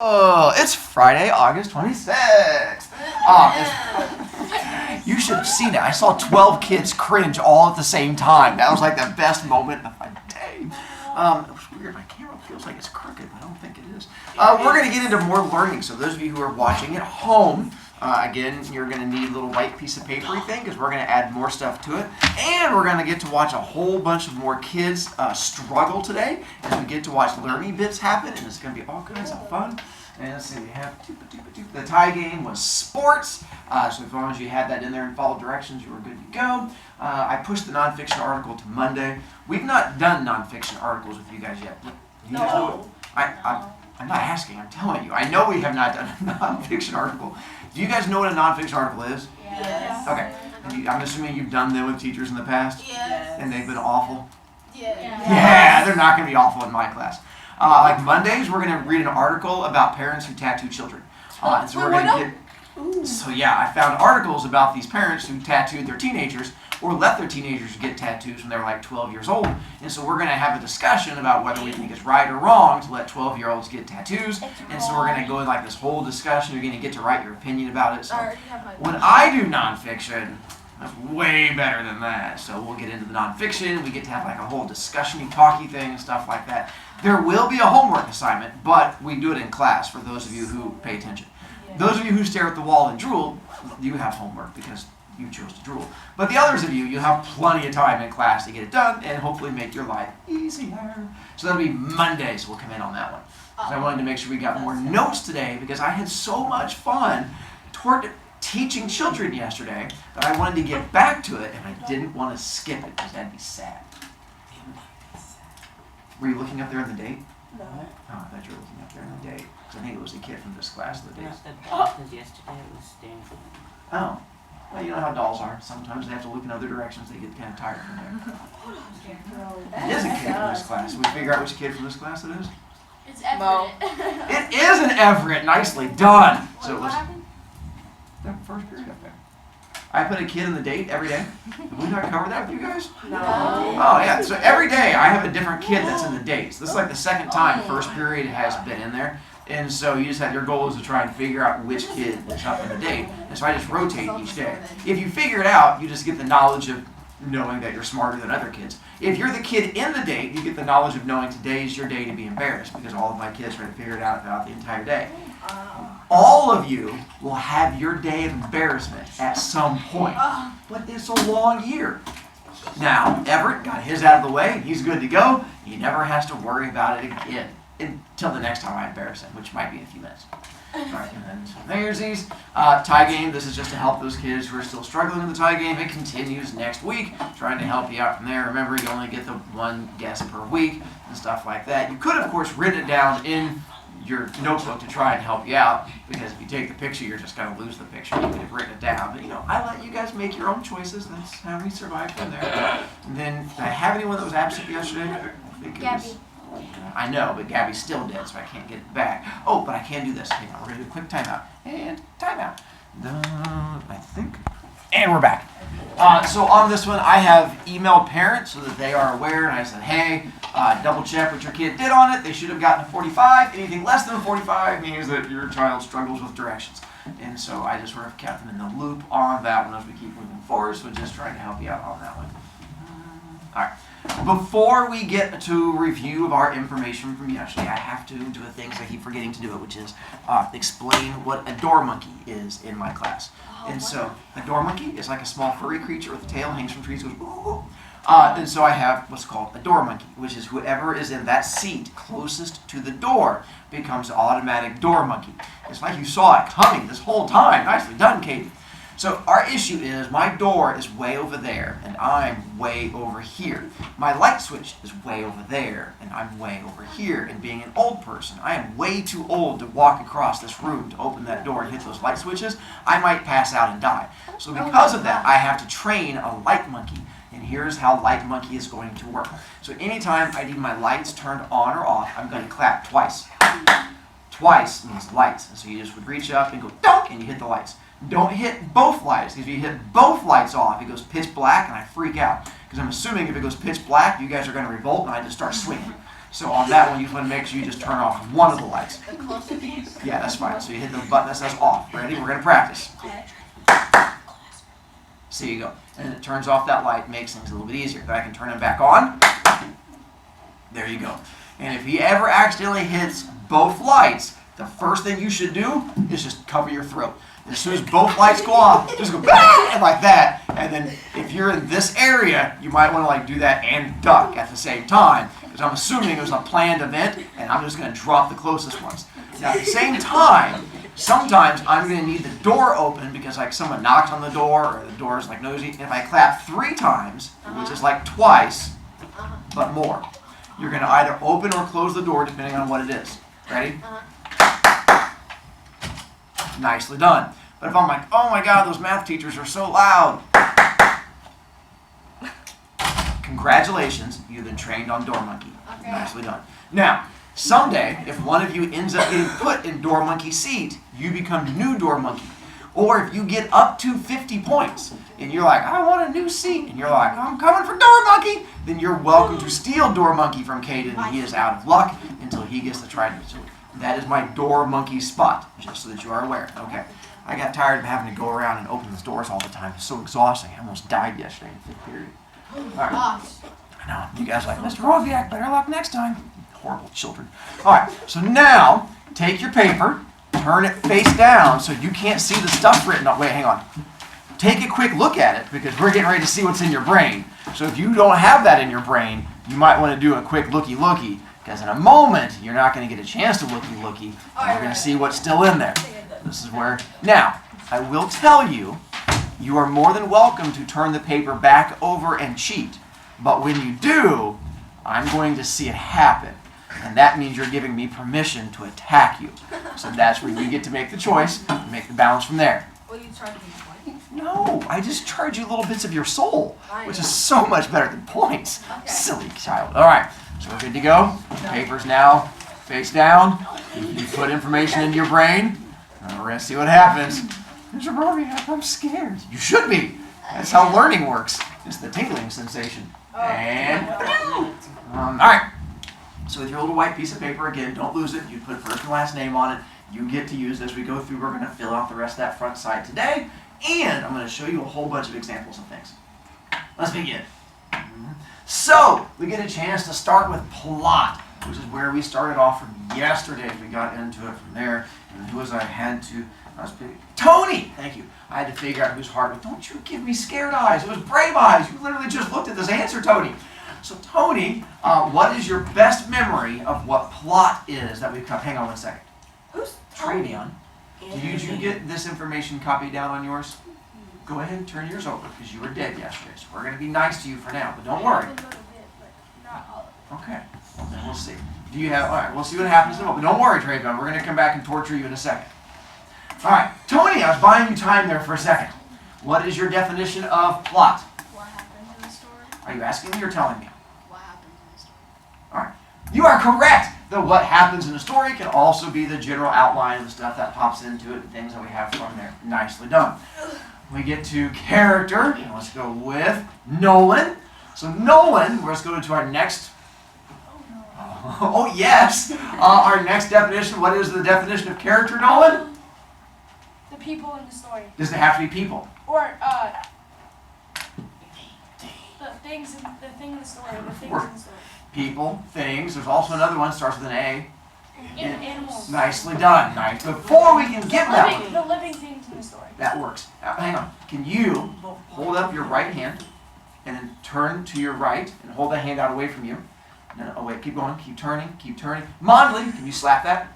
Oh, it's Friday, August 26th. You should have seen it. I saw 12 kids cringe all at the same time. That was like the best moment of my day. It was weird. My camera feels like it's crooked, but I don't think it is. We're going to get into more learning. So those of you who are watching at home, again, you're going to need a little white piece of papery thing because we're going to add more stuff to it. And we're going to get to watch a whole bunch of more kids struggle today as we get to watch learning bits happen. And it's going to be all kinds of fun. And let's see, we have the tie game was sports. So as long as you had that in there and followed directions, you were good to go. I pushed the nonfiction article to Monday. We've not done nonfiction articles with you guys yet. You guys know it? I'm not asking, I'm telling you. I know we have not done a nonfiction article. Do you guys know what a nonfiction article is? Yes. Okay. And I'm assuming you've done them with teachers in the past? Yes. And they've been awful? Yes. Yeah, they're not going to be awful in my class. Like Mondays, we're going to read an article about parents who tattoo children. And so we're going to get. So yeah, I found articles about these parents who tattooed their teenagers or let their teenagers get tattoos when they were like 12 years old. And so we're going to have a discussion about whether we think it's right or wrong to let 12-year-olds get tattoos. And so we're going to go in like this whole discussion. You're going to get to write your opinion about it. So when I do nonfiction, that's way better than that. So we'll get into the nonfiction. We get to have like a whole discussion-y, talky thing and stuff like that. There will be a homework assignment, but we do it in class for those of you who pay attention. Those of you who stare at the wall and drool, you have homework because you chose to drool. But the others of you, you have plenty of time in class to get it done and hopefully make your life easier. So that'll be Mondays. We'll come in on that one. So I wanted to make sure we got more notes today because I had so much fun toward teaching children yesterday that I wanted to get back to it and I didn't want to skip it because that'd be sad. Were you looking up there in the date? No. Oh, I thought you were looking up there in the date. Because I think it was a kid from this class the date. Because yesterday it was Stanford. Oh. Well, you know how dolls are. Sometimes they have to look in other directions. They get kind of tired from there. It is a kid from this class. Did we figure out which kid from this class it is? It's Everett. It is an Everett. Nicely done. So it was the first period up there. I put a kid in the date every day. Did we not cover that with you guys? No. Oh, yeah. So every day I have a different kid that's in the dates. This is like the second time first period has been in there. And so you just have, your goal is to try and figure out which kid is up in the date. And so I just rotate each day. If you figure it out, you just get the knowledge of knowing that you're smarter than other kids. If you're the kid in the date, you get the knowledge of knowing today's your day to be embarrassed because all of my kids try to figure it out throughout the entire day. All of you will have your day of embarrassment at some point. But it's a long year. Now, Everett got his out of the way. He's good to go. He never has to worry about it again until the next time I embarrass him, which might be in a few minutes. All right, and then so there's these. Tie game, this is just to help those kids who are still struggling in the tie game. It continues next week, trying to help you out from there. Remember, you only get the one guess per week and stuff like that. You could, of course, written it down in your notebook to try and help you out, because if you take the picture, you're just going to lose the picture. You could have written it down, but I let you guys make your own choices. That's how we survive from there. And then, did I have anyone that was absent yesterday? I think it was, I know, but Gabby's still dead, so I can't get it back. Oh, but I can do this. Hang on, we're going to do a quick timeout. And timeout. I think. And we're back. So on this one, I have emailed parents so that they are aware, and I said, hey, double check what your kid did on it. They should have gotten a 45. Anything less than a 45 means that your child struggles with directions. And so I just sort of kept them in the loop on that one as we keep moving forward, so just trying to help you out on that one. All right. Before we get to review of our information from yesterday, I have to do a thing, so I keep forgetting to do it, which is explain what a door monkey is in my class. And so a door monkey is like a small furry creature with a tail, hangs from trees, goes ooh. And so I have what's called a door monkey, which is whoever is in that seat closest to the door becomes an automatic door monkey. It's like you saw it coming this whole time. Nicely done, Katie. So our issue is my door is way over there and I'm way over here. My light switch is way over there and I'm way over here. And being an old person, I am way too old to walk across this room to open that door and hit those light switches. I might pass out and die. So because of that, I have to train a light monkey. And here's how light monkey is going to work. So anytime I need my lights turned on or off, I'm going to clap twice. Twice means lights. And so you just would reach up and go donk and you hit the lights. Don't hit both lights, because if you hit both lights off, it goes pitch black and I freak out. Because I'm assuming if it goes pitch black, you guys are going to revolt and I just start swinging. So on that one, you want to make sure you just turn off one of the lights. The closer piece? Yeah, that's fine. So you hit the button that says off. Ready? We're going to practice. Okay. So you go. And it turns off that light, makes things a little bit easier. Then I can turn it back on. There you go. And if he ever accidentally hits both lights, the first thing you should do is just cover your throat. As soon as both lights go off, just go "Bah!" like that. And then if you're in this area, you might want to like do that and duck at the same time. Because I'm assuming it was a planned event, and I'm just going to drop the closest ones. Now at the same time, sometimes I'm going to need the door open because like someone knocked on the door or the door is like nosy. And if I clap 3 times, which is like twice, but more, you're going to either open or close the door depending on what it is. Ready? Nicely done. But if I'm like, oh my God, those math teachers are so loud. Congratulations, you've been trained on Door Monkey. Okay. Nicely done. Now, someday, if one of you ends up getting put in Door Monkey seat, you become new Door Monkey. Or if you get up to 50 points, and you're like, I want a new seat, and you're like, I'm coming for Door Monkey, then you're welcome to steal Door Monkey from Caden, and he is out of luck until he gets to try to do it. That is my Door Monkey spot, just so that you are aware. Okay. I got tired of having to go around and open those doors all the time. It's so exhausting. I almost died yesterday in 5th period. All right. Gosh. I know. You guys are like, Mr. Brovicast, better luck next time. Horrible children. All right. So now, take your paper, turn it face down so you can't see the stuff written on. Wait, hang on. Take a quick look at it because we're getting ready to see what's in your brain. So if you don't have that in your brain, you might want to do a quick looky-looky. Because in a moment, you're not going to get a chance to looky-looky. We're going to see what's still in there. This is where... Now, I will tell you, you are more than welcome to turn the paper back over and cheat. But when you do, I'm going to see it happen. And that means you're giving me permission to attack you. So that's where you get to make the choice and make the balance from there. Will you charge me points? No, I just charge you little bits of your soul, which is so much better than points. Okay. Silly child. All right. So we're good to go. The paper's now face down. You put information into your brain, and we're going to see what happens. Mr. Brovicast, I'm scared. You should be. That's how learning works. It's the tingling sensation. And all right. So with your little white piece of paper, again, don't lose it. You put first and last name on it. You get to use as we go through. We're going to fill out the rest of that front side today, and I'm going to show you a whole bunch of examples of things. Let's begin. So, we get a chance to start with plot, which is where we started off from yesterday. We got into it from there. And who was I had to... Tony! Thank you. I had to figure out whose heart was... Don't you give me scared eyes. It was brave eyes. You literally just looked at this answer, Tony. So, Tony, what is your best memory of what plot is that we've come... Hang on one second. Who's Travion, did you get this information copied down on yours? Go ahead and turn yours over because you were dead yesterday. So we're going to be nice to you for now, but don't worry. Okay, well, then we'll see. Do you have, all right, we'll see what happens in a moment. But don't worry, Travion, we're going to come back and torture you in a second. All right, Tony, I was buying you time there for a second. What is your definition of plot? What happened in the story? Are you asking me or telling me? What happened in the story? All right, you are correct. The what happens in a story can also be the general outline of the stuff that pops into it and things that we have from there. Nicely done. We get to character, and let's go with Nolan. So Nolan, let's go to our next, oh yes, our next definition. What is the definition of character, Nolan? The people in the story. Does it have to be people? Or, the thing in the story. The things in the story. People, things. There's also another one, starts with an A. Animals. Nicely done. Nice. Before we can get that one. The living things in the story. That works. Now, hang on. Can you hold up your right hand and then turn to your right and hold that hand out away from you? No, oh wait, keep going. Keep turning. Keep turning. Mondley, can you slap that?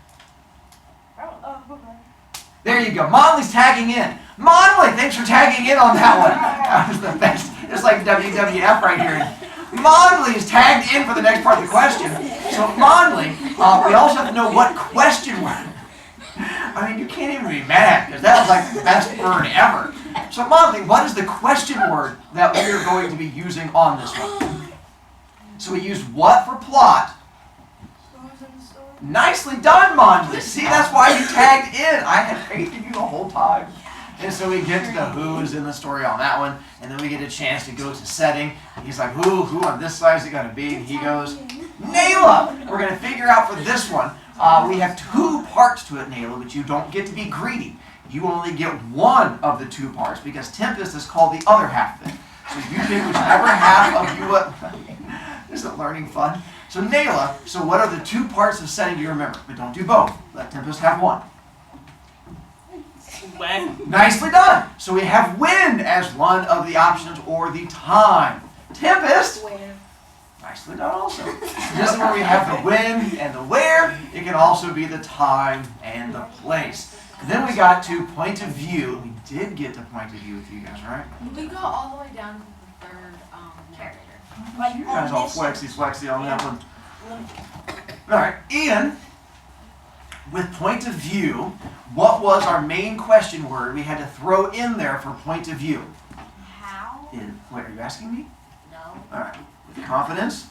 There you go. Mondley's tagging in. Mondley, thanks for tagging in on that one. That was the best. It's like WWF right here. Mondley is tagged in for the next part of the question. So Mondley, we also have to know what question we're... I mean, you can't even be mad, because that was like the best burn ever. So Mondley, what is the question word that we are going to be using on this one? So we used what for plot? Nicely done, Mondley. See, that's why you tagged in. I had faith in you the whole time. And so we get to the who is in the story on that one, and then we get a chance to go to setting. He's like, who on this side is it going to be? And he goes, Nayla, we're going to figure out for this one. We have 2 parts to it, Nayla, but you don't get to be greedy. You only get one of the 2 parts because Tempest is called the other half of it. So you pick whichever half of you. Isn't learning fun? So Nayla, so what are the 2 parts of setting do you remember? But don't do both. Let Tempest have one. When? Nicely done. So we have when as one of the options or the time. Tempest. Where? Nicely done also. This is where we have the when and the where. It can also be the time and the place. And then we got to point of view. We did get to point of view with you guys, right? We go all the way down to the third character. Like You guys all flexy on that one. Alright, Ian, with point of view, what was our main question word we had to throw in there for point of view? How? Wait, are you asking me? No. Alright, with confidence?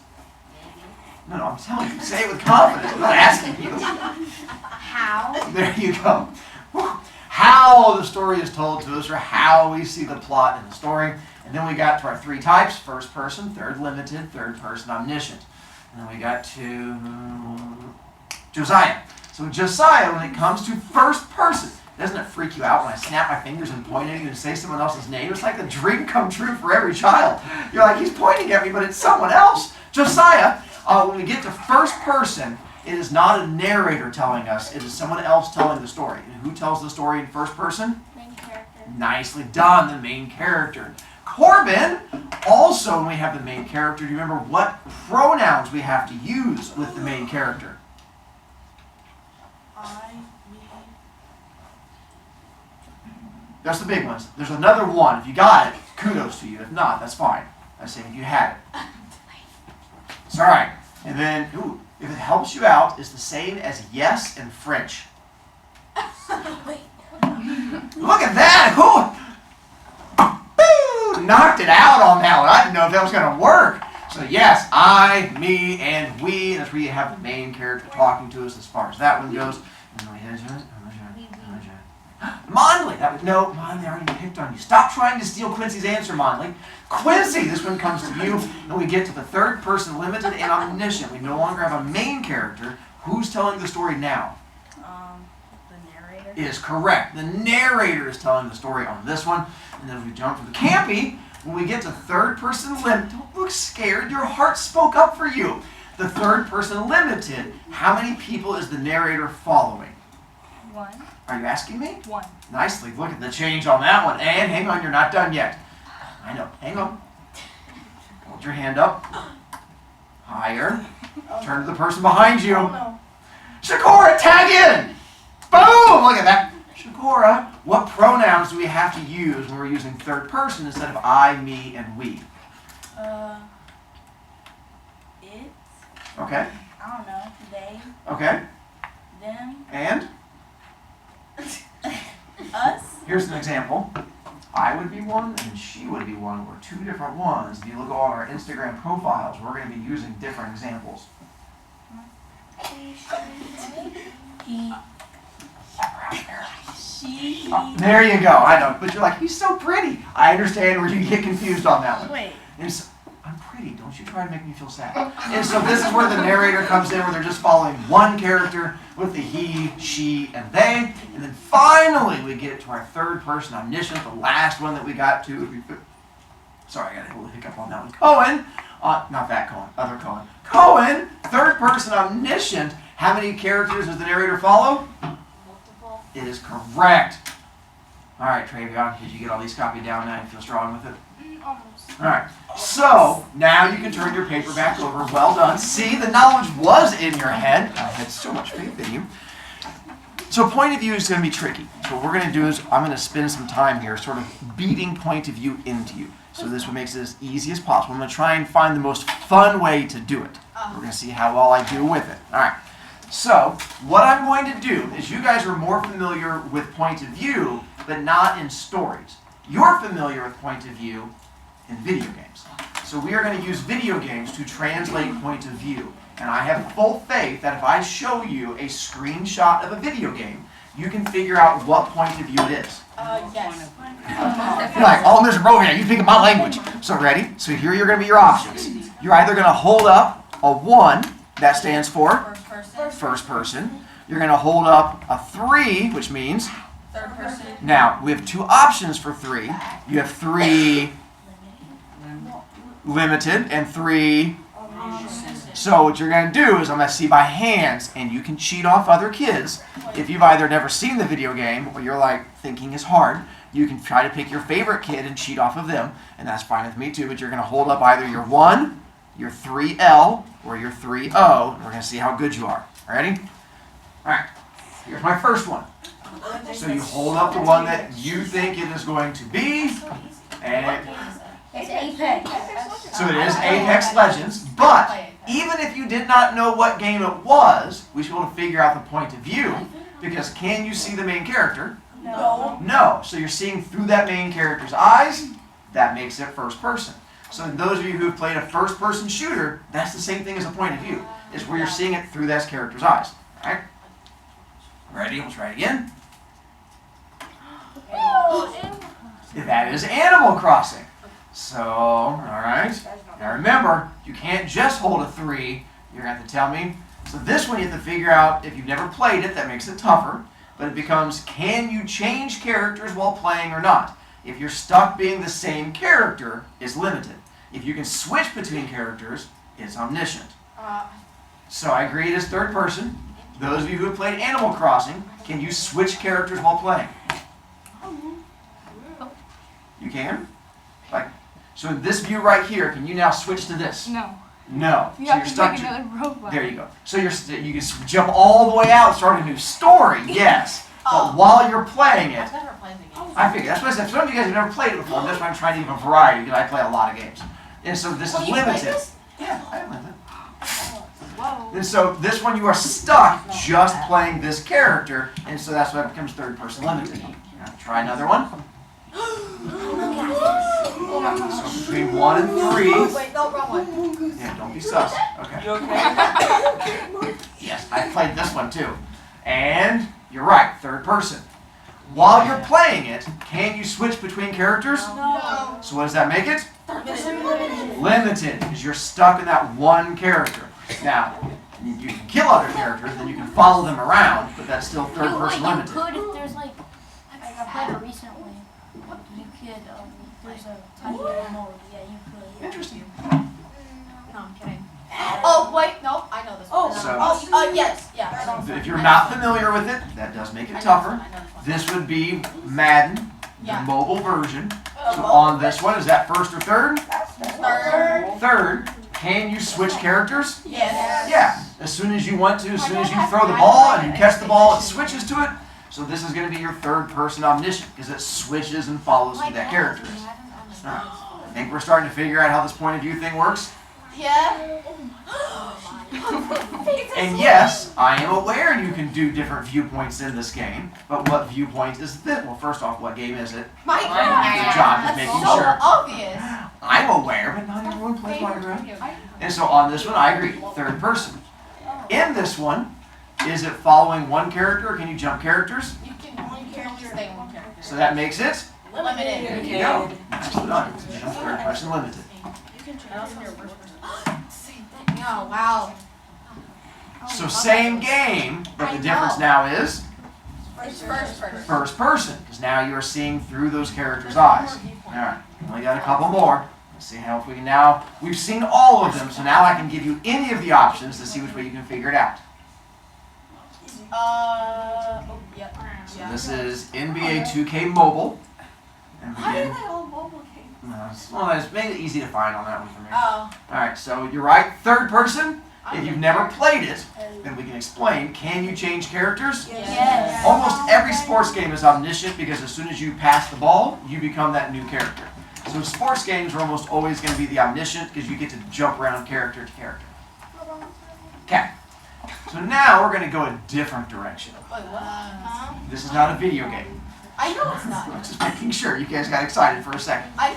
Maybe. No, I'm telling you, say it with confidence. I'm not asking you. How? There you go. Whew. How the story is told to us, or how we see the plot in the story. And then we got to our 3 types: first person, third limited, third person omniscient. And then we got to Josiah. So Josiah, when it comes to first person, doesn't it freak you out when I snap my fingers and point at you and say someone else's name? It's like a dream come true for every child. You're like, he's pointing at me, but it's someone else. Josiah, when we get to first person, it is not a narrator telling us, it is someone else telling the story. And who tells the story in first person? Main character. Nicely done, the main character. Corbin, also when we have the main character, do you remember what pronouns we have to use with the main character? I, me. That's the big ones. There's another one. If you got it, kudos to you. If not, that's fine. I say if you had it. It's all right. And then, if it helps you out, it's the same as yes in French. Wait. Look at that! Woo! Knocked it out on that one. I didn't know if that was going to work. So yes, I, me, and we. That's where you have the main character talking to us as far as that one goes. Mondley. Mondley already picked on you. Stop trying to steal Quincy's answer, Mondley. Quincy, this one comes to you. And we get to the third person, limited and omniscient. We no longer have a main character. Who's telling the story now? The narrator. Is correct. The narrator is telling the story on this one. And then we jump to the campy. When we get to third person limited, don't look scared. Your heart spoke up for you. The third person limited. How many people is the narrator following? 1. Are you asking me? 1. Nicely. Look at the change on that one. And hang on, you're not done yet. I know. Hang on. Hold your hand up. Higher. Turn to the person behind you. Oh no. Shakora, tag in! Boom! Look at that. Shakora, what pronouns do we have to use when we're using third person instead of I, me, and we? It. Okay. I don't know. They. Okay. Them. And? Us. Here's an example. I would be one and she would be one. We're 2 different ones. If you look on our Instagram profiles, we're going to be using different examples. He. She. Oh, there you go. I know. But you're like, he's so pretty. I understand where you get confused on that one. Wait. And so, I'm pretty. Don't you try to make me feel sad. And so this is where the narrator comes in, where they're just following one character with the he, she, and they. And then finally we get to our third person omniscient, the last one that we got to. Sorry, I got a little hiccup on that one. Cohen. Not that Cohen. Other Cohen. Cohen, third person omniscient. How many characters does the narrator follow? Multiple. It is correct. All right, Travion, did you get all these copied down now? You feel strong with it? Almost. All right. So now you can turn your paper back over. Well done. See, the knowledge was in your head. I had so much faith in you. So point of view is going to be tricky. So what we're going to do is I'm going to spend some time here sort of beating point of view into you. So this one makes it as easy as possible. I'm going to try and find the most fun way to do it. We're going to see how well I do with it. All right. So what I'm going to do is you guys are more familiar with point of view, but not in stories. You're familiar with point of view in video games. So we are going to use video games to translate point of view. And I have full faith that if I show you a screenshot of a video game, you can figure out what point of view it is. Yes. You're like, oh, Mr. Brovicast, you speak my language. So ready? So here you're going to be your options. You're either going to hold up a 1, that stands for First person. first person. You're going to hold up a 3, which means, Third person. now we have 2 options for 3. You have 3 limited and 3. So what you're going to do is I'm going to see by hands, and you can cheat off other kids. If you've either never seen the video game or you're like thinking is hard, you can try to pick your favorite kid and cheat off of them, and that's fine with me too, but you're going to hold up either your 1, your 3L, or your 3O, and we're going to see how good you are. Ready? Alright, here's my first one. So you hold up the one that you think it is going to be, and It's Apex. so it is Apex Legends, but even if you did not know what game it was, we should be able to figure out the point of view, because can you see the main character? No. No. So you're seeing through that main character's eyes. That makes it first person. So those of you who have played a first person shooter, that's the same thing as a point of view. Is where you're seeing it through that character's eyes. Alright? Ready? We'll try it again. That is Animal Crossing. So, alright. Now remember, you can't just hold a 3. You're going to have to tell me. So this one you have to figure out, if you've never played it, that makes it tougher. But it becomes, can you change characters while playing or not? If you're stuck being the same character, it's limited. If you can switch between characters, it's omniscient. So I agree it is third person. Those of you who have played Animal Crossing, can you switch characters while playing? You can? Like, so in this view right here, can you now switch to this? No. No. You So have you're to stuck. make another robot. There you go. So you can jump all the way out and start a new story, yes. But while you're playing it, I've never played the game. I figure that's what I said. Some of you guys have never played it before. That's why I'm trying to give a variety because I play a lot of games. And so this is you played limited. this? Yeah, I have it. Whoa. And so this one you are stuck just playing this character, and so that's why it becomes third person limited. Now, try another one. So between 1 and 3. Wait, no, wrong one. Yeah, don't be sus. Okay. You okay? Yes, I played this one too. And you're right, third person. While you're playing it, can you switch between characters? No. So what does that make it? Limited. Limited, because you're stuck in that one character. Now, you can kill other characters, then you can follow them around, but that's still third person limited. You could if there's like I played it recently. You could there's a tiny little mode. Yeah, you could. Interesting. No, I'm kidding. Oh, wait, no, I know this one. So- Yes, yeah. I know this If one. you're not familiar with it, that does make I it know this tougher. one, I know this one. This would be Madden, the Yeah. mobile version. So on this one, is that first or third? Third. Third. Can you switch characters? Yes. Yeah. As soon as you want to, as soon as you throw the ball and you catch the ball, it switches to it. So this is going to be your third person omniscient because it switches and follows who that character is. Alright. I think we're starting to figure out how this point of view thing works. Yeah. And yes, I am aware you can do different viewpoints in this game, but what viewpoint is this? Well, first off, what game is it? Minecraft. Good job, just That's making so sure. obvious. I'm aware, but not everyone plays Minecraft. And so on this one, I agree, third person. In this one, is it following one character or can you jump characters? You can only stay in one character. So that makes it, Limited. there you go. Nicely done. Third person limited. Oh, wow. So same game, but I the difference know. now is It's first person. first person, because now you are seeing through those characters' eyes. Alright, only got a couple more. Let's see how if we can now, we've seen all of them, so now I can give you any of the options to see which way you can figure it out. Yep. So this is NBA 2K Mobile. And Why are begin. they all mobile games? Well, it's made it easy to find on that one for me. Oh. Alright, so you're right, third person. If you've never played it, then we can explain, can you change characters? Yes. Almost every sports game is omniscient because as soon as you pass the ball, you become that new character. So sports games are almost always going to be the omniscient because you get to jump around character to character. Okay. So now we're going to go a different direction. Wait, what? This is not a video game. I know it's not. I'm just making sure you guys got excited for a second. I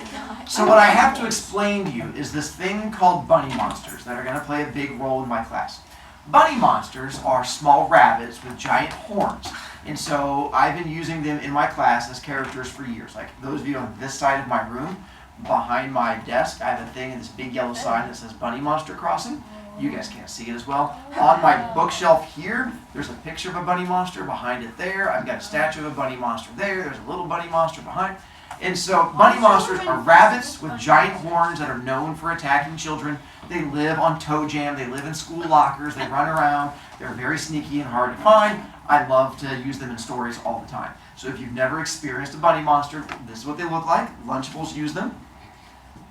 So what I have to explain to you is this thing called bunny monsters that are going to play a big role in my class. Bunny monsters are small rabbits with giant horns. And so I've been using them in my class as characters for years. Like those of you on this side of my room, behind my desk, I have a thing in this big yellow sign that says Bunny Monster Crossing. You guys can't see it as well. On my bookshelf here, there's a picture of a bunny monster. Behind it there, I've got a statue of a bunny monster there. There's a little bunny monster behind. And so bunny monsters are rabbits with giant horns that are known for attacking children. They live on toe jam. They live in school lockers. They run around. They're very sneaky and hard to find. I love to use them in stories all the time. So if you've never experienced a bunny monster, this is what they look like. Lunchables use them.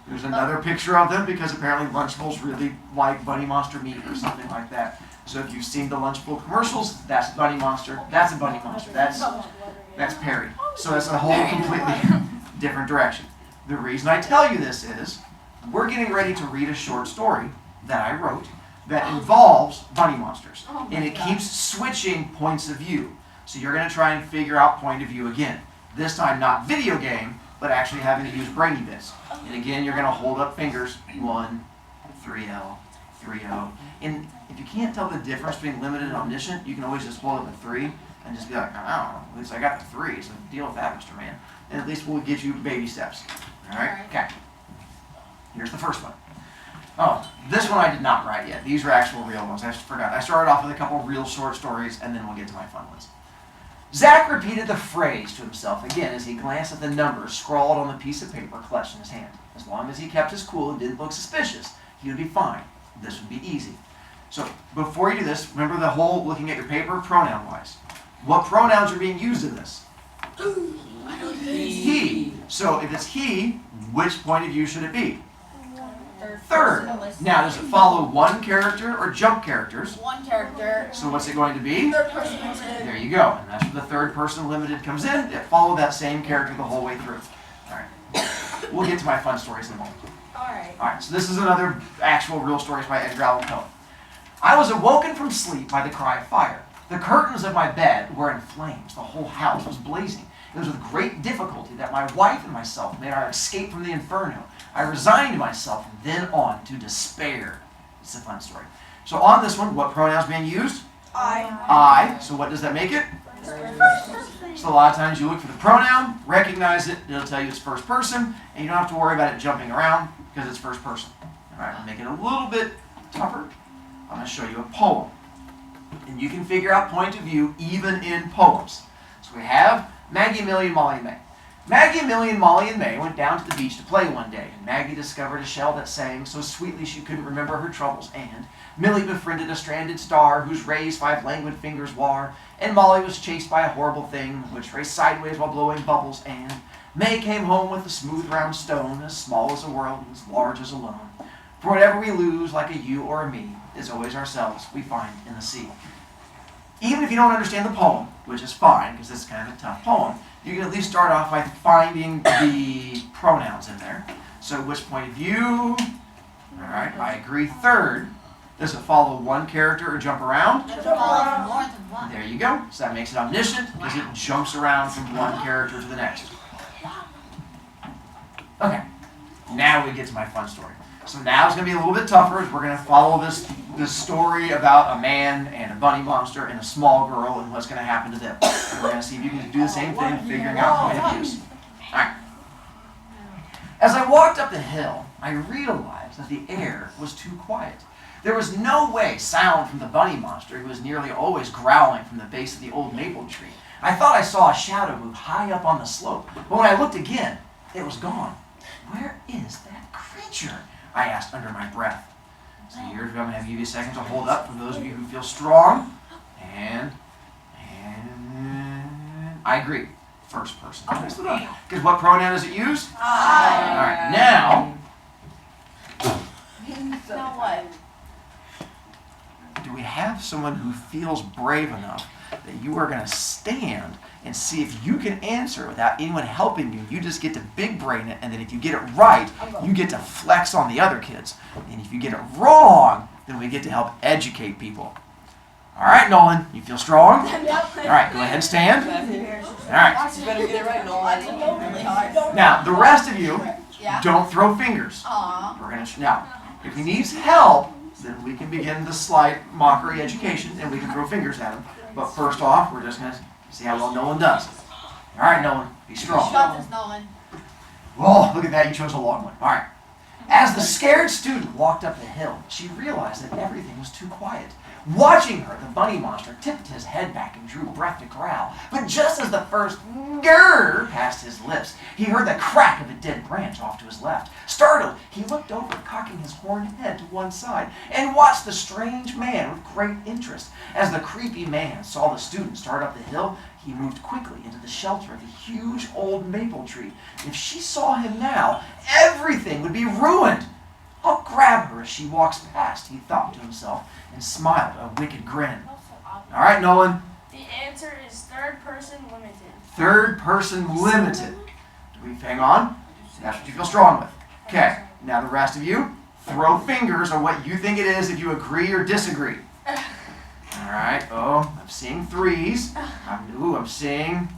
There's another picture of them because apparently Lunchables really like bunny monster meat or something like that. So if you've seen the Lunchable commercials, that's a bunny monster. That's a bunny monster. That's Perry. So that's a whole completely different direction. The reason I tell you this is we're getting ready to read a short story that I wrote that involves bunny monsters. And it keeps switching points of view. So you're going to try and figure out point of view again. This time not video game, but actually having to use brainy bits. And again, you're going to hold up fingers. 1, 3L, 3O. And if you can't tell the difference between limited and omniscient, you can always just hold up a 3 and just be like, I don't know, at least I got the 3, so deal with that, Mr. Man. And at least we'll get you baby steps. All right? Okay. Here's the first one. Oh, this one I did not write yet. These are actual real ones. I just forgot. I started off with a couple real short stories, and then we'll get to my fun ones. Zach repeated the phrase to himself again as he glanced at the numbers scrawled on the piece of paper clutched in his hand. As long as he kept his cool and didn't look suspicious, he would be fine. This would be easy. So, before you do this, remember the whole looking at your paper pronoun-wise. What pronouns are being used in this? He. So, if it's he, which point of view should it be? Third. Now, does it follow one character or jump characters? One character. So what's it going to be? Third person limited. There you go. And that's where the third person limited comes in. It followed that same character the whole way through. All right. We'll get to my fun stories in a moment. Alright. All right. So this is another actual real stories by Edgar Allan Poe. I was awoken from sleep by the cry of fire. The curtains of my bed were in flames. The whole house was blazing. It was with great difficulty that my wife and myself made our escape from the inferno. I resigned myself from then on to despair. It's a fun story. So on this one, what pronoun's being used? I. So what does that make it? So a lot of times you look for the pronoun, recognize it, it'll tell you it's first person, and you don't have to worry about it jumping around because it's first person. All right, I'll make it a little bit tougher. I'm going to show you a poem. And you can figure out point of view even in poems. So we have Maggie, Millie, and Molly, and May. Maggie, Millie, and Molly, and May went down to the beach to play one day, and Maggie discovered a shell that sang so sweetly she couldn't remember her troubles, and Millie befriended a stranded star whose rays 5 languid fingers war, and Molly was chased by a horrible thing which raced sideways while blowing bubbles, and May came home with a smooth round stone, as small as a world and as large as a loan. For whatever we lose, like a you or a me, is always ourselves we find in the sea. Even if you don't understand the poem, which is fine, because it's kind of a tough poem, you can at least start off by finding the pronouns in there. So which point of view? All right, I agree. Third, does it follow one character or jump around? There you go. So that makes it omniscient because it jumps around from one character to the next. Okay, now we get to my fun story. So now it's going to be a little bit tougher as we're going to follow this story about a man and a bunny monster and a small girl and what's going to happen to them. And we're going to see if you can do the same thing, figuring out point of views. All right. As I walked up the hill, I realized that the air was too quiet. There was no way sound from the bunny monster, who was nearly always growling from the base of the old maple tree. I thought I saw a shadow move high up on the slope, but when I looked again, it was gone. Where is that creature? I asked under my breath. So here, I'm going to give you a second to hold up for those of you who feel strong. And I agree. First person. Because what pronoun does it use? I. All right, now, Now what? do we have someone who feels brave enough that you are going to stand and see if you can answer without anyone helping you? You just get to big brain it, and then if you get it right, you get to flex on the other kids. And if you get it wrong, then we get to help educate people. All right, Nolan, you feel strong? Yep. All right, go ahead and stand. All right. You better get it right, Nolan. Really hard. Now, the rest of you, Yeah. don't throw fingers. Aw. We're going to now, if he needs help, then we can begin the slight mockery education, and we can throw fingers at him. But first off, we're just going to see how well Nolan does. All right, Nolan, be strong. Got this, Nolan. Whoa, look at that, you chose a long one. All right. As the scared student walked up the hill, she realized that everything was too quiet. Watching her, the bunny monster tipped his head back and drew breath to growl. But just as the first grrr passed his lips, he heard the crack of a dead branch off to his left. Startled, he looked over, cocking his horned head to one side, and watched the strange man with great interest. As the creepy man saw the student start up the hill, he moved quickly into the shelter of the huge old maple tree. If she saw him now, everything would be ruined. I'll grab her as she walks past, he thought to himself, and smiled a wicked grin. All right, Nolan. The answer is third person limited. Third person limited. Do we hang on? That's what you feel strong with. Okay, now the rest of you, throw fingers on what you think it is if you agree or disagree. All right, oh, I'm seeing threes. I'm seeing,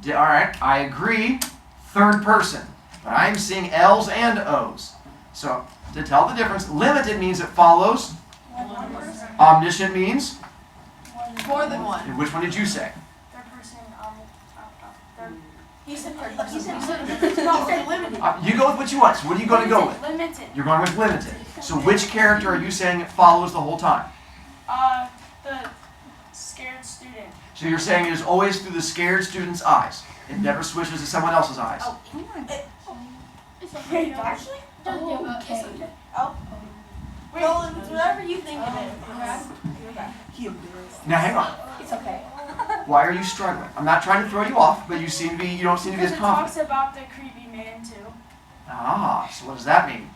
all right, I agree, third person. But I'm seeing L's and O's. So, to tell the difference, limited means it follows. Omniscient means? More than one. And which one did you say? Third person, third. He said third person. He said limited. You go with what you want. So what are you going to go with? Limited. You're going with limited. So which character are you saying it follows the whole time? The scared student. So you're saying it is always through the scared student's eyes. It never switches to someone else's eyes. Oh, Wait, actually? Okay. Roland, whatever you think it is. Now hang on. It's okay. Why are you struggling? I'm not trying to throw you off, but you don't seem to be Because as it confident. talks about the creepy man too. Ah, so what does that mean?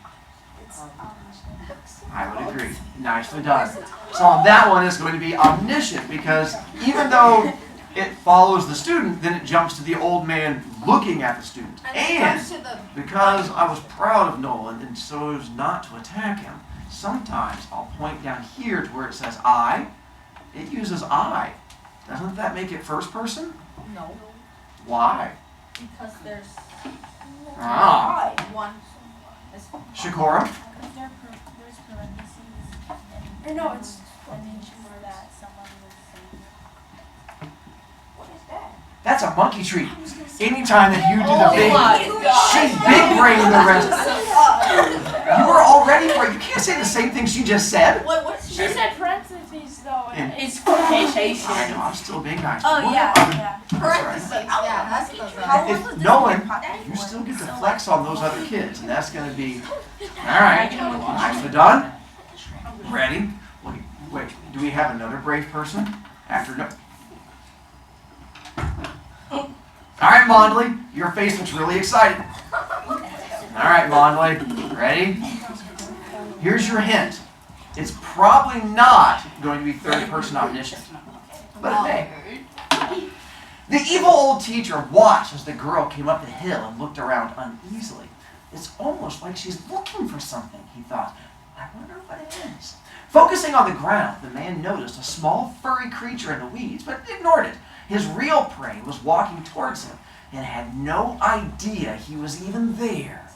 I would agree. Nicely done. So on that one, it's going to be omniscient, because even though it follows the student, then it jumps to the old man looking at the student. And because I was proud of Nolan and so as not to attack him, sometimes I'll point down here to where it says I. It uses I. Doesn't that make it first person? No. Why? Because there's Ah. one. Shakora? There's parentheses. Or no, it's that someone was saying. What is that? That's a monkey treat. Anytime that you do the big, God. she's big brain the rest. You were all ready for it. You can't say the same thing she just said. What is She said parentheses though. And- It's quotation. I know, I'm still being nice. Oh, yeah, yeah. Parentheses. Yeah, that's the. If Nolan, you still get to flex on those other kids, and that's going to be, all right, nicely done. Ready? Wait, do we have another brave person? After no. All right, Mondley, your face looks really excited. All right, Mondley, ready? Here's your hint. It's probably not going to be third person omniscient, but it may. The evil old teacher watched as the girl came up the hill and looked around uneasily. It's almost like she's looking for something, he thought. I wonder what it is. Focusing on the ground, the man noticed a small furry creature in the weeds, but ignored it. His real prey was walking towards him and had no idea he was even there.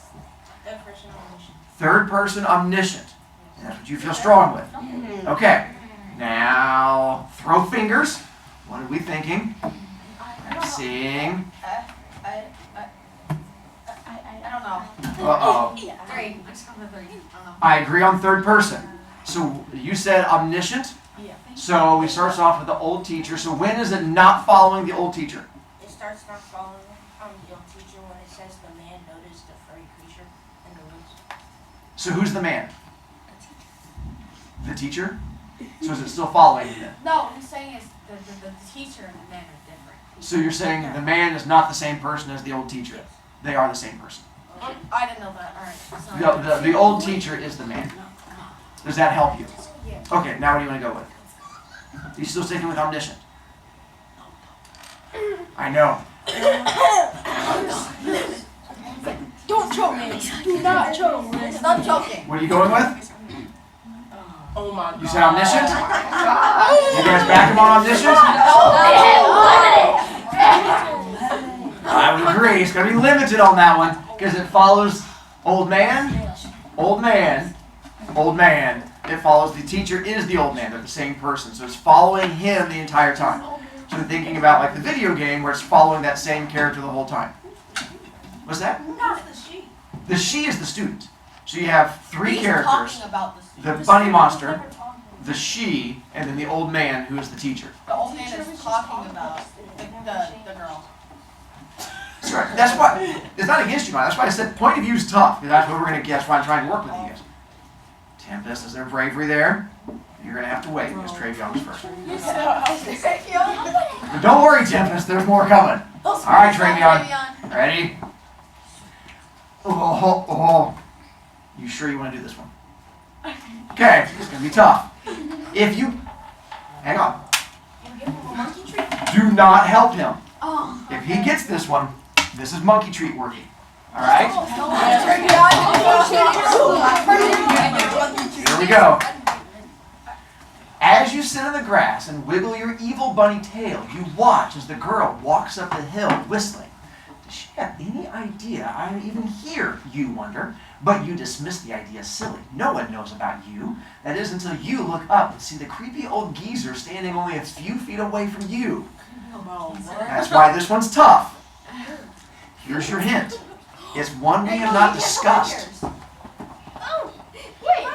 Third person omniscient. Third person omniscient. And that's what you feel strong with. Okay. Now, throw fingers. What are we thinking? I'm seeing. I don't know. Uh-oh. Three. I just come to three. I don't know. I agree on third person. So you said omniscient? Yeah. So we starts off with the old teacher. So when is it not following the old teacher? It starts not following the old teacher when it says the man noticed the furry creature in the woods. So who's the man? The teacher? So is it still following him then? No, he's saying is the teacher and the man are different. So you're saying the man is not the same person as the old teacher? They are the same person. I didn't know that. All right. The old teacher is the man. Does that help you? Yeah. Okay, now what do you want to go with? Are you still sticking with omniscient? I know. Don't choke me. Do not choke me. Stop choking. What are you going with? Oh my God. You said omniscient? You guys back him on omniscient? I would agree. It's going to be limited on that one because it follows old man, old man, old man. It follows the teacher is the old man. They're the same person. So it's following him the entire time. So we're thinking about like the video game where it's following that same character the whole time. What's that? Not the sheep. The she is the student. So you have three He's characters: talking about the bunny monster, the she, and then the old man who is the teacher. the old man is talking about the girl. That's right. That's why it's not against you, man. That's why I said point of view is tough. Because that's what we're gonna guess. Why I'm trying to work with you guys. Tempest, is there bravery there? You're gonna have to wait because Travion was first. But don't worry, Tempest. There's more coming. All right, Travion. Ready? Oh. You sure you want to do this one? Okay, it's gonna be tough. If you hang on, do not help him. If he gets this one, this is monkey treat working. All right? Here we go. As you sit in the grass and wiggle your evil bunny tail, you watch as the girl walks up the hill whistling. Does she have any idea I'm even here, you wonder? But you dismiss the idea as silly. No one knows about you. That is until you look up and see the creepy old geezer standing only a few feet away from you. That's why this one's tough. Here's your hint. It's one we have not discussed. Oh, wait.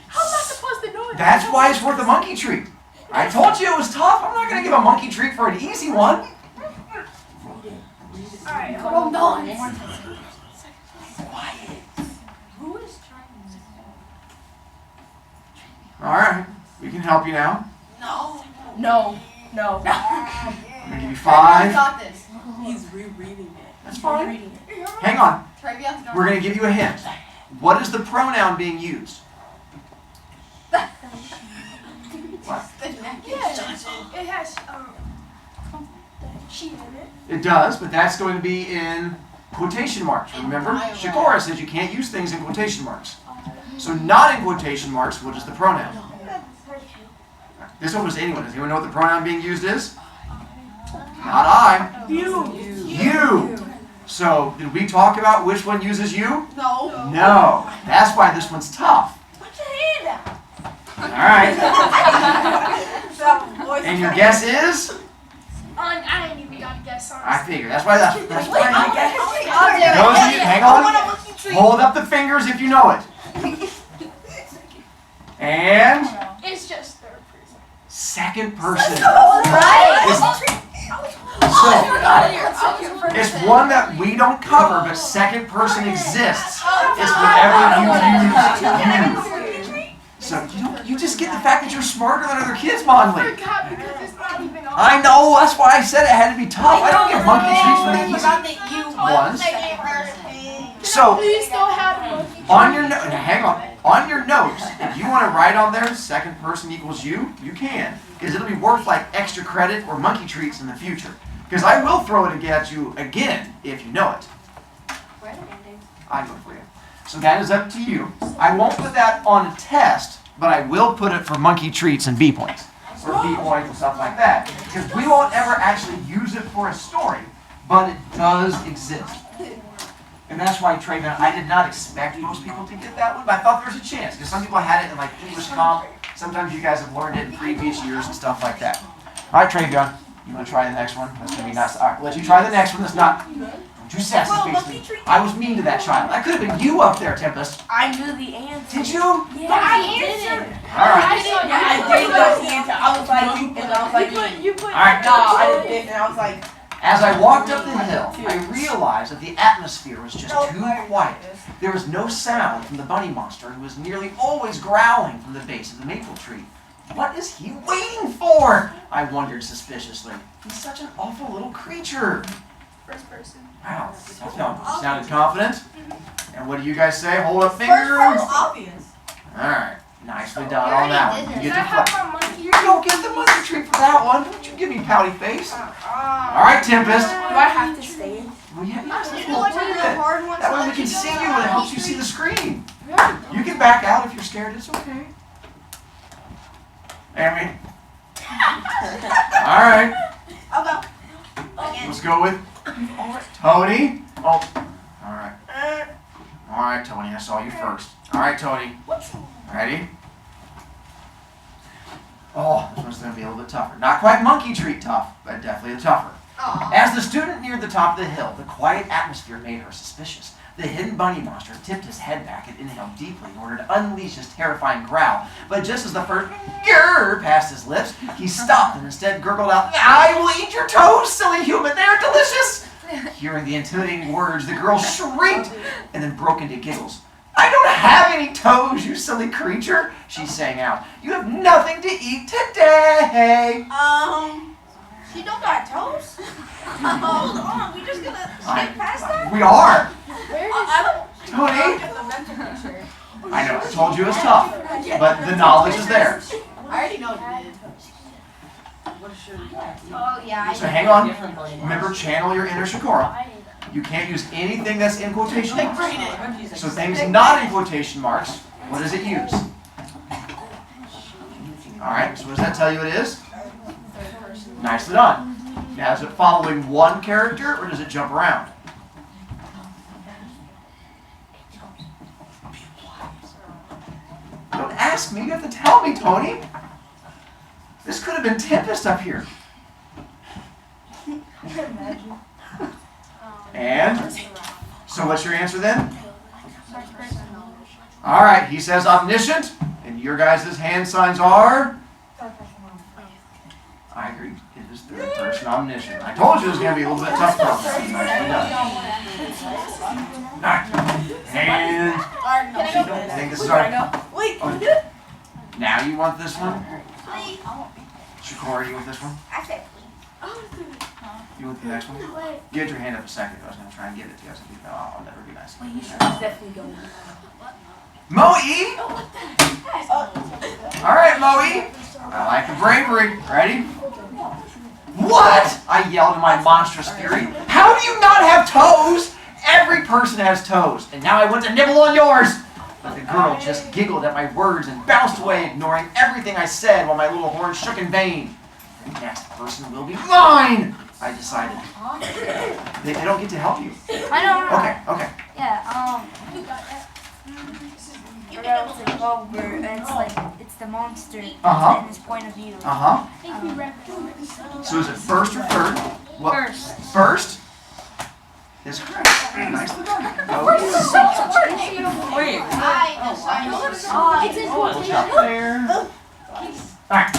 How am I supposed to know it? That's why it's worth a monkey treat. I told you it was tough. I'm not going to give a monkey treat for an easy one. Alright, hold on. Quiet. Who is trying to? All right. We can help you now. No. I'm going to give you 5. Got this. He's rereading it. That's fine. Hang on. We're going to give you a hint. What is the pronoun being used? What? It has she in it. It does, but that's going to be in quotation marks. Remember, Shikora says you can't use things in quotation marks. So not in quotation marks, what is the pronoun? This one was anyone. Does anyone know what the pronoun being used is? Not I. You. So, did we talk about which one uses you? No. No. That's why this one's tough. Put your hand out. Alright. And your guess is? I ain't even got to guess on I figure. That's why that's why. Those I'll of you, hang on. Hold up the fingers if you know it. And It's just third person. second person. Right. So, it's one that we don't cover, but second person exists. It's whatever you use. So you just get the fact that you're smarter than other kids, Monley. Because it's not even on. I know, that's why I said it had to be tough. I don't get monkey treats for the easy ones. So, You still have monkey. on your note, hang on your notes, if you want to write on there, second person equals you can. Because it'll be worth like extra credit or monkey treats in the future. Because I will throw it at you again if you know it. I know it for you. So that is up to you. I won't put that on a test, but I will put it for monkey treats and B points. Or B points and stuff like that. Because we won't ever actually use it for a story, but it does exist. And that's why, Travion, I did not expect most people to get that one, but I thought there was a chance. Because some people had it in like English comp. Sometimes you guys have learned it in previous years and stuff like that. All right, Travion, you want to try the next one? That's going to be nice. All right, we'll let you try the next one. That's not too sassy, basically. I was mean to that child. That could have been you up there, Tempest. I knew the answer. Did you? Yeah, I answered. All right. Yeah, I did know the answer. I was like, and I was like, All right. no, I didn't, and I was like, As I walked up the hill, I realized that the atmosphere was just too quiet. There was no sound from the bunny monster, who was nearly always growling from the base of the maple tree. What is he waiting for? I wondered suspiciously. He's such an awful little creature. First person. Wow, that sounded confident. And what do you guys say? Hold up fingers. Obvious. Alright, nicely done on that one. You Can get I the have my monkey? You don't get the monkey treat for that one. Don't you give me pouty face. Alright, Tempest. do I have to stay in? Well, yeah, You know what's a real hard one? that way we can see you and it helps you see the screen. You can back out if you're scared. It's okay. Amy. Alright, I'll go. let's go with Tony. Oh, alright. Alright, Tony, I saw you first. Alright, Tony. Ready? Oh, this one's going to be a little bit tougher. Not quite monkey treat tough, but definitely tougher. As the student neared the top of the hill, the quiet atmosphere made her suspicious. The hidden bunny monster tipped his head back and inhaled deeply in order to unleash his terrifying growl. But just as the first grrr passed his lips, he stopped and instead gurgled out, "I will eat your toes, silly human. They are delicious." Hearing the intimidating words, the girl shrieked and then broke into giggles. "I don't have any toes, you silly creature," she sang out. "You have nothing to eat today." She don't got toes? Hold on, we just gonna skip past that? We are. I Tony? get the mental picture. I know, I told you it was tough, but the knowledge is there. I already know you did. Oh yeah. So hang on. Remember, channel your inner Shakura. You can't use anything that's in quotation Like marks. brain it. So things not in quotation marks, what does it use? Alright, so what does that tell you it is? Nicely done. Now, is it following one character or does it jump around? Don't ask me, you have to tell me, Tony. This could have been Tempest up here. And? So what's your answer then? Alright, he says omniscient, and your guys' hand signs are? I agree. It is third person omniscient. I told you it was going to be a little bit tough. Nicely done. Alright. And I think this is our... Wait, Oh, now you want this one? Shakora, you want this one? I said You want the next one? You had your hand up a second ago. I was going to try and give it to you. I was like, no, I'll never be nice. Definitely going. Moe! Alright, Moe. I like the bravery. Ready? What? I yelled in my monstrous fury. How do you not have toes? Every person has toes. And now I want to nibble on yours. But the girl just giggled at my words and bounced away, ignoring everything I said while my little horn shook in vain. The next person will be mine, I decided. They don't get to help you. I know. Okay. Yeah. It's a Goldberg, and it's the monster in his point of view. So is it first or third? What? First. First is correct. Nicely done. Wait. It's in quotation. There. Alright.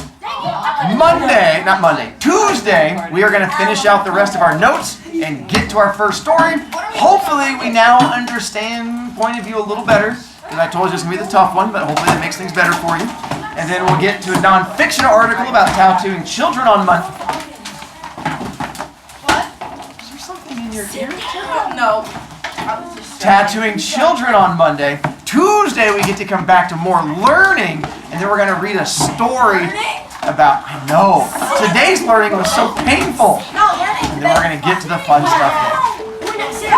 Tuesday, we are going to finish out the rest of our notes and get to our first story. Hopefully we now understand point of view a little better. And I told you it's going to be the tough one, but hopefully that makes things better for you. And then we'll get to a non-fiction article about tattooing children on Monday. what? Is there something in your ear? No. Tattooing children on Monday. Tuesday we get to come back to more learning, and then we're going to read a story about, I know, today's learning was so painful. No, learning. And then we're going to get to the fun stuff.